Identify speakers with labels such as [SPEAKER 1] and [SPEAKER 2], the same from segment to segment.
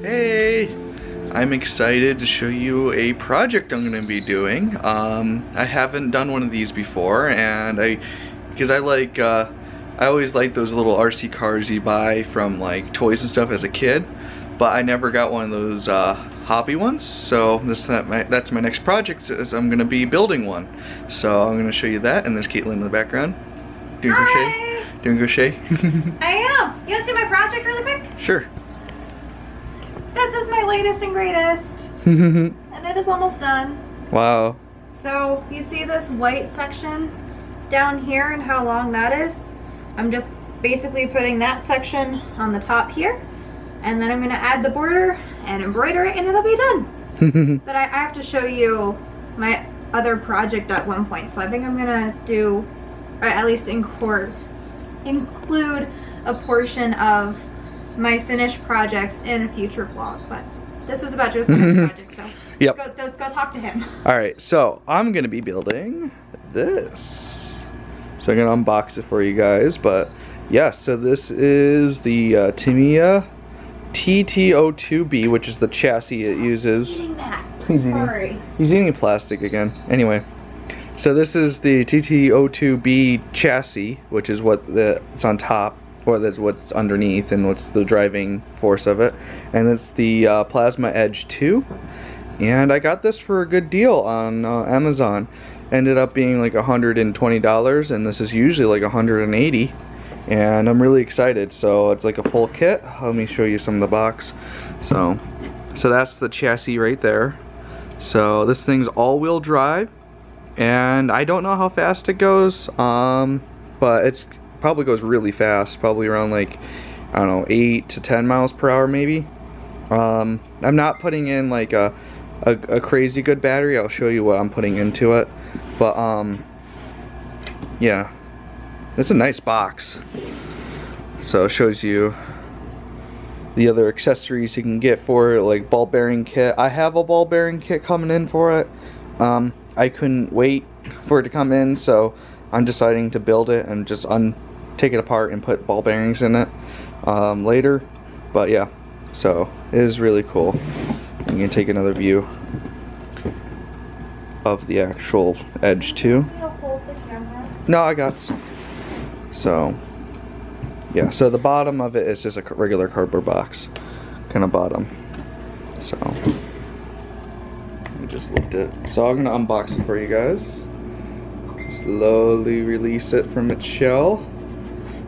[SPEAKER 1] Hey, I'm excited to show you a project I'm going to be doing. I haven't done one of these before, and because I always like those little RC cars you buy from like toys and stuff as a kid, but I never got one of those hobby ones. So that's my next project, is I'm going to be building one. So I'm going to show you that, and there's Caitlin in the background. Doing crochet? Doing crochet?
[SPEAKER 2] I am. You want to see my project really quick?
[SPEAKER 1] Sure.
[SPEAKER 2] This is my latest and greatest. And it is almost done.
[SPEAKER 1] Wow.
[SPEAKER 2] So you see this white section down here and how long that is? I'm just basically putting that section on the top here. And then I'm going to add the border and embroider it and it'll be done. But I have to show you my other project at one point. So I think I'm going to do, or at least include a portion of my finished projects in a future vlog, but this is about Josiah's project, so
[SPEAKER 1] yep.
[SPEAKER 2] Go talk to him.
[SPEAKER 1] Alright, so I'm gonna be building this. So I'm gonna unbox it for you guys, but yeah, so this is the Tamiya TT02B, which is the chassis it uses.
[SPEAKER 2] Eating that.
[SPEAKER 1] Sorry. He's eating plastic again. Anyway, so this is the TT02B chassis, which is it's on top. Or that's what's underneath and what's the driving force of it. And it's the Plasma Edge 2. And I got this for a good deal on Amazon. Ended up being like $120, and this is usually like $180. And I'm really excited. So it's like a full kit. Let me show you some of the box. So that's the chassis right there. So this thing's all-wheel drive. And I don't know how fast it goes, but it's probably goes really fast, probably around like, I don't know, 8 to 10 miles per hour maybe. I'm not putting in like a crazy good battery. I'll show you what I'm putting into it, but yeah, it's a nice box. So it shows you the other accessories you can get for it, like ball bearing kit. I have a ball bearing kit coming in for it. I couldn't wait for it to come in, so I'm deciding to build it and just take it apart and put ball bearings in it later. But yeah, so it is really cool. I'm gonna take another view of the actual Edge 2.
[SPEAKER 2] Hold the camera.
[SPEAKER 1] No, I got. So yeah, so the bottom of it is just a regular cardboard box kind of bottom. So I just looked at. So I'm gonna unbox it for you guys. Slowly release it from its shell.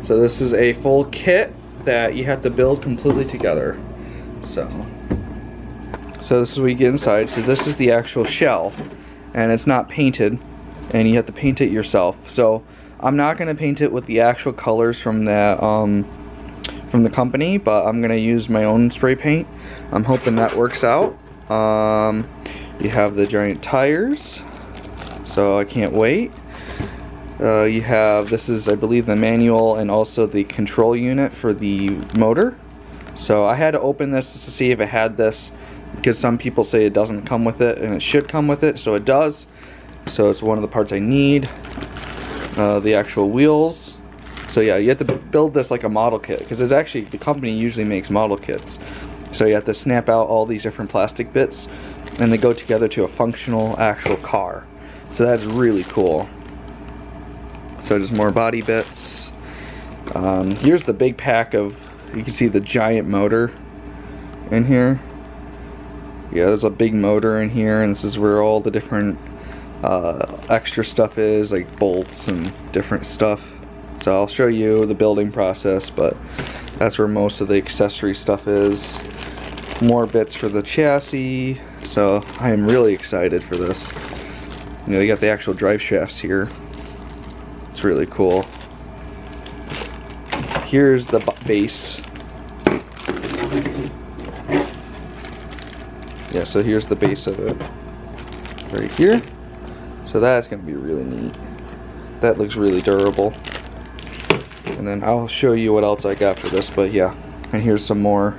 [SPEAKER 1] So this is a full kit that you have to build completely together. So this is what you get inside. So this is the actual shell, and it's not painted, and you have to paint it yourself. So I'm not going to paint it with the actual colors from the company, but I'm going to use my own spray paint. I'm hoping that works out. You have the giant tires, so I can't wait. You have, this is I believe the manual and also the control unit for the motor. So I had to open this to see if it had this, because some people say it doesn't come with it, and it should come with it, so it does. So it's one of the parts I need. The actual wheels. So yeah, you have to build this like a model kit, because it's actually, the company usually makes model kits. So you have to snap out all these different plastic bits, and they go together to a functional actual car. So that's really cool. So just more body bits. Here's the big pack of, you can see the giant motor in here. Yeah, there's a big motor in here, and this is where all the different extra stuff is, like bolts and different stuff. So I'll show you the building process, but that's where most of the accessory stuff is. More bits for the chassis. So I am really excited for this. You know, you got the actual drive shafts here. It's really cool. Here's the base. Yeah, so here's the base of it. Right here. So that's going to be really neat. That looks really durable. And then I'll show you what else I got for this, but yeah. And here's some more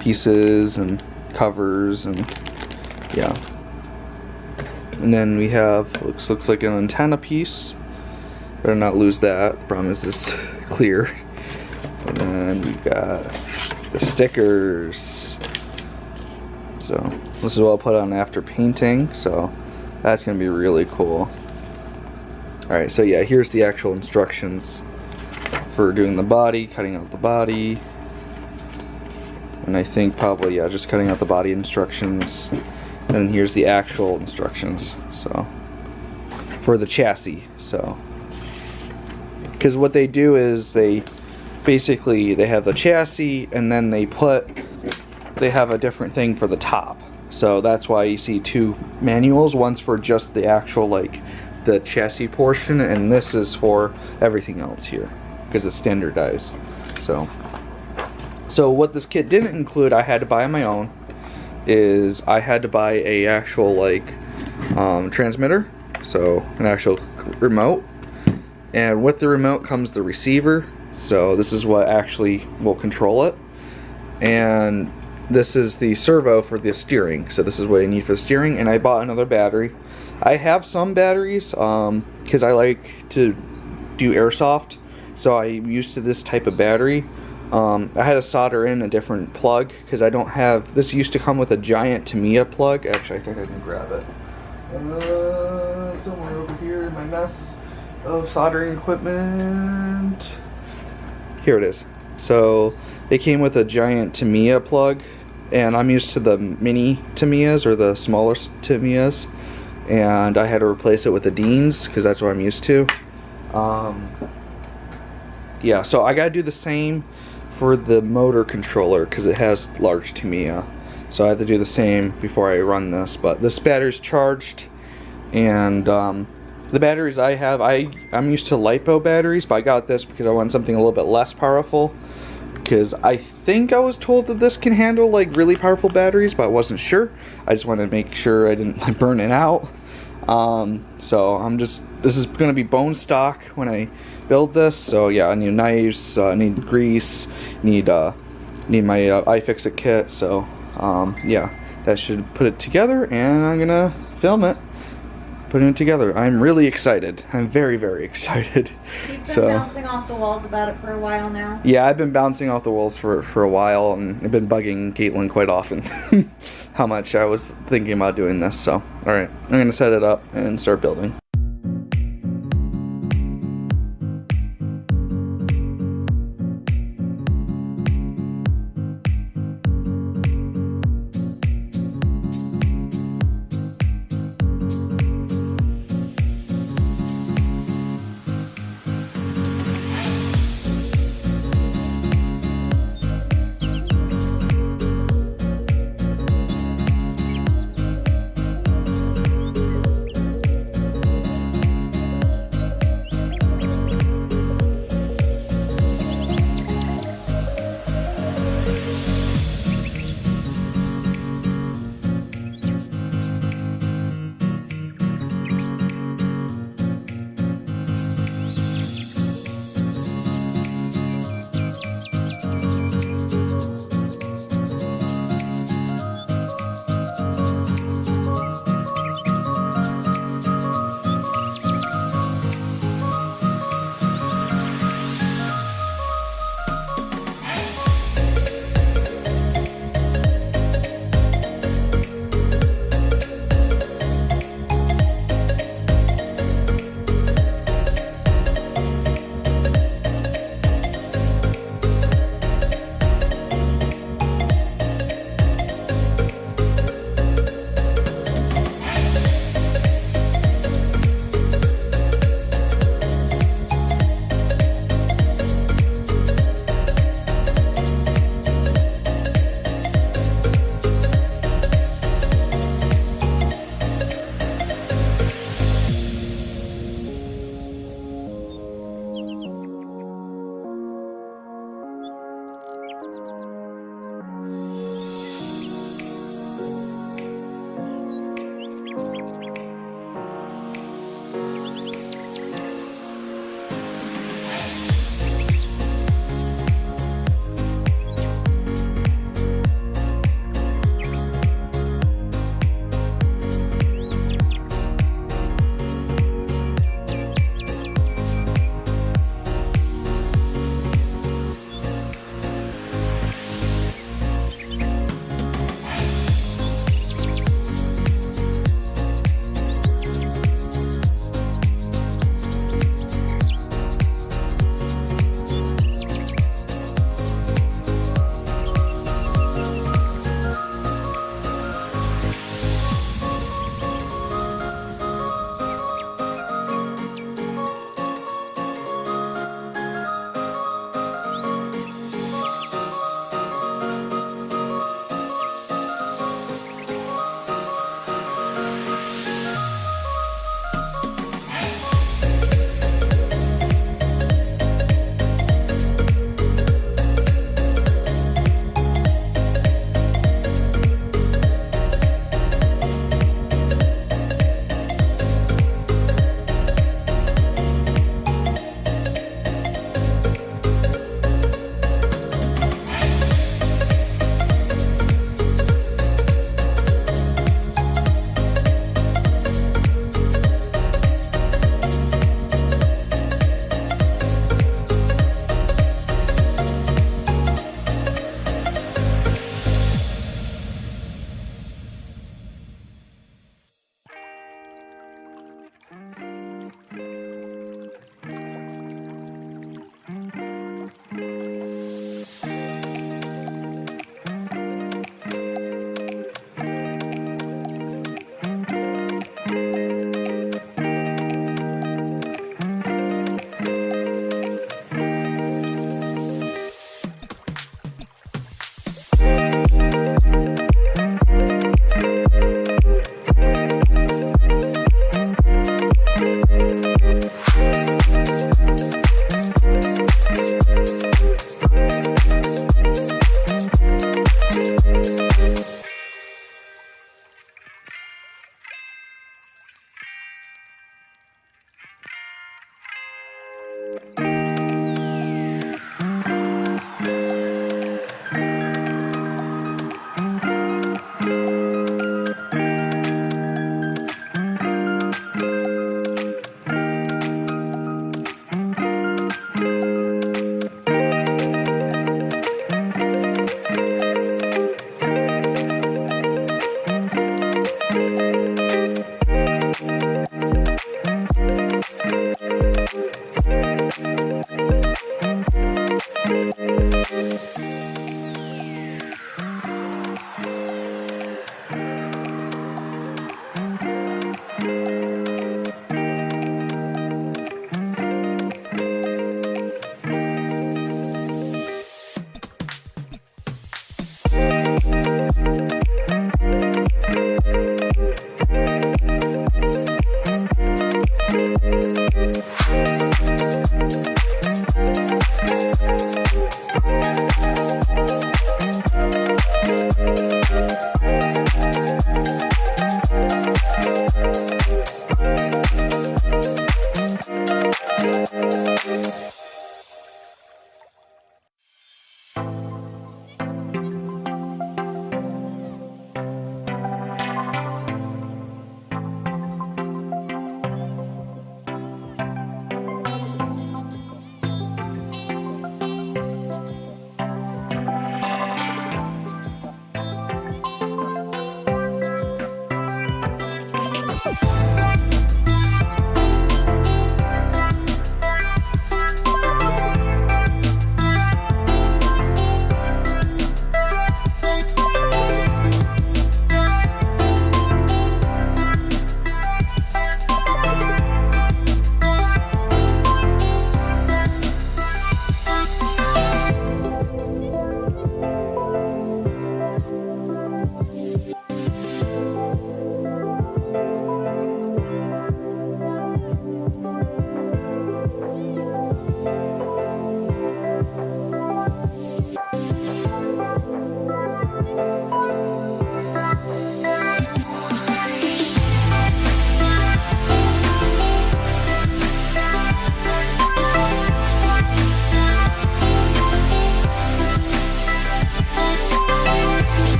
[SPEAKER 1] pieces and covers and yeah. And then we have, looks like an antenna piece. Better not lose that. The problem is it's clear. And we've got the stickers. So this is what I'll put on after painting, so that's gonna be really cool. Alright, so yeah, here's the actual instructions for doing the body, cutting out the body. And I think probably, yeah, just cutting out the body instructions. And here's the actual instructions, so, for the chassis, so. Because what they do is they have the chassis, and then they have a different thing for the top. So that's why you see two manuals. One's for just the actual, like, the chassis portion, and this is for everything else here, because it's standardized. So what this kit didn't include, I had to buy on my own, is I had to buy a actual, like, transmitter, so an actual remote. And with the remote comes the receiver, so this is what actually will control it. And this is the servo for the steering, so this is what I need for the steering. And I bought another battery. I have some batteries because I like to do airsoft, so I'm used to this type of battery. I had to solder in a different plug because I don't have, this used to come with a giant Tamiya plug. Actually, I think I can grab it somewhere over here in my mess of soldering equipment. Here it is. So they came with a giant Tamiya plug, and I'm used to the mini Tamiyas, or the smaller Tamiyas, and I had to replace it with the Deans because that's what I'm used to. Yeah, so I gotta do the same for the motor controller because it has large Tamiya, so I have to do the same before I run this. But this battery's charged, and the batteries I have, I'm used to LiPo batteries, but I got this because I want something a little bit less powerful, because I think I was told that this can handle like really powerful batteries, but I wasn't sure. I just wanted to make sure I didn't like burn it out. So this is gonna be bone stock when I build this. So yeah, I need knives, need grease, need my iFixit kit. So yeah, that should put it together, and I'm gonna film it putting it together. I'm really excited. I'm very, very excited.
[SPEAKER 2] He's been bouncing off the walls about it for a while now.
[SPEAKER 1] Yeah, I've been bouncing off the walls for a while, and I've been bugging Caitlin quite often how much I was thinking about doing this. So, alright, I'm gonna set it up and start building.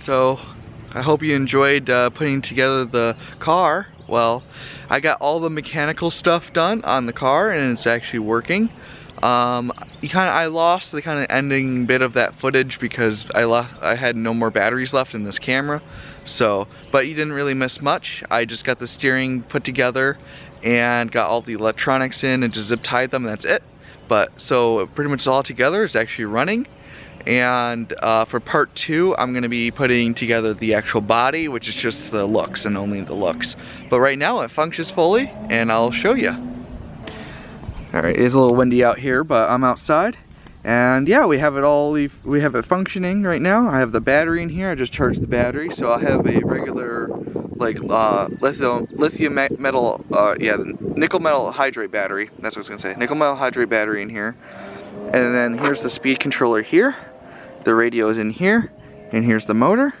[SPEAKER 1] so I hope you enjoyed putting together the car. Well, I got all the mechanical stuff done on the car and it's actually working. I lost the kind of ending bit of that footage because I had no more batteries left in this camera. So, but you didn't really miss much. I just got the steering put together and got all the electronics in and just zip tied them and that's it. But so pretty much all together is actually running. And for part 2, I'm going to be putting together the actual body, which is just the looks and only the looks. But right now it functions fully and I'll show you. Alright, it's a little windy out here, but I'm outside. And yeah, we have it functioning right now. I have the battery in here. I just charged the battery, so I'll have a regular like lithium metal, nickel metal hydrate battery. That's what I was gonna say. Nickel metal hydrate battery in here. And then here's the speed controller here. The radio is in here, and here's the motor,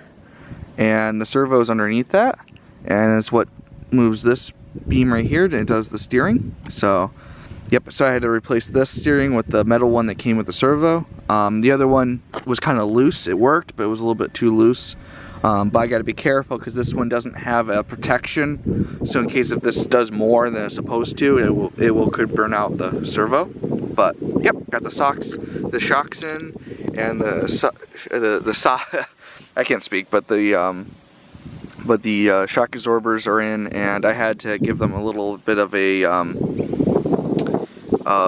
[SPEAKER 1] and the servo is underneath that, and it's what moves this beam right here. It does the steering. So, yep. So I had to replace this steering with the metal one that came with the servo. The other one was kind of loose. It worked, but it was a little bit too loose. But I got to be careful because this one doesn't have a protection. So in case if this does more than it's supposed to, could burn out the servo. But yep, got the shocks in, and I can't speak, but the shock absorbers are in, and I had to give them a little bit of a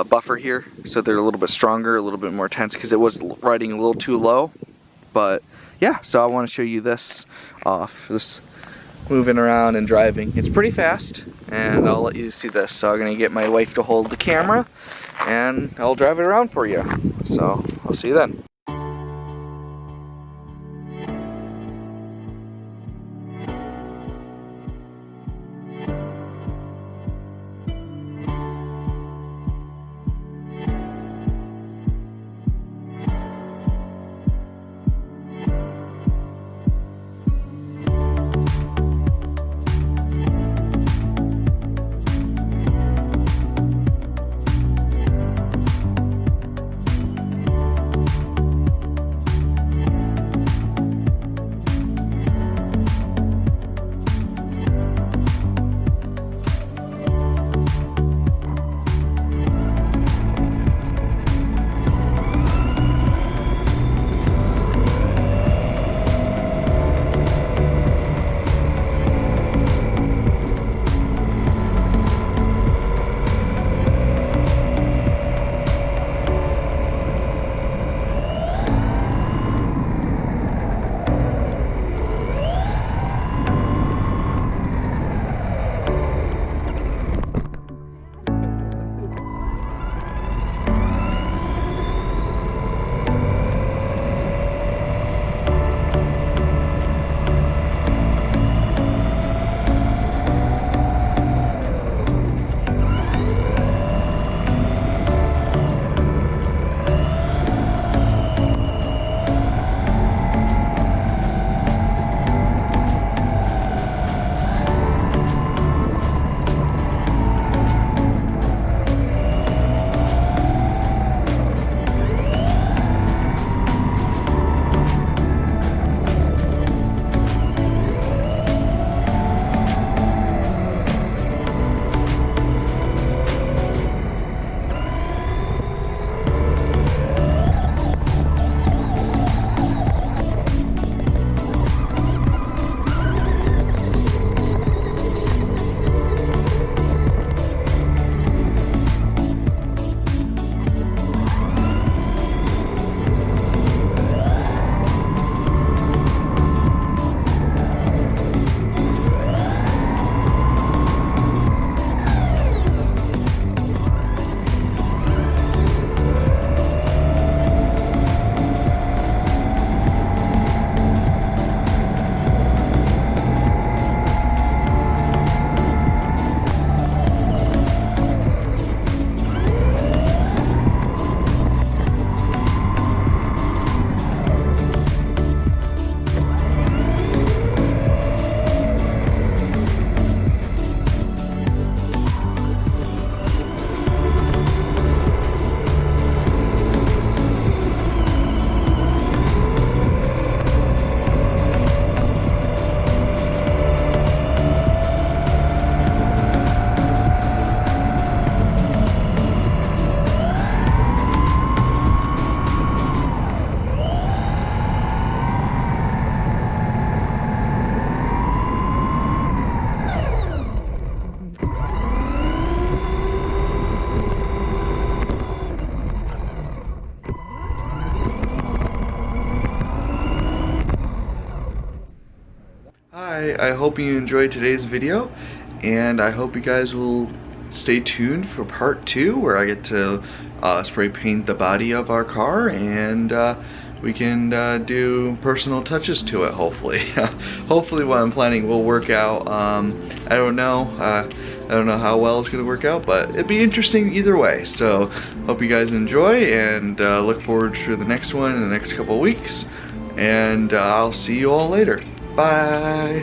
[SPEAKER 1] buffer here, so they're a little bit stronger, a little bit more tense, because it was riding a little too low. But yeah, so I want to show you this moving around and driving. It's pretty fast, and I'll let you see this. So I'm gonna get my wife to hold the camera, and I'll drive it around for you. So I'll see you then. I hope you enjoyed today's video, and I hope you guys will stay tuned for part 2, where I get to spray paint the body of our car, and we can do personal touches to it, hopefully. Hopefully what I'm planning will work out. I don't know. I don't know how well it's going to work out, but it'd be interesting either way. So hope you guys enjoy, and look forward to the next one in the next couple weeks. And I'll see you all later. Bye.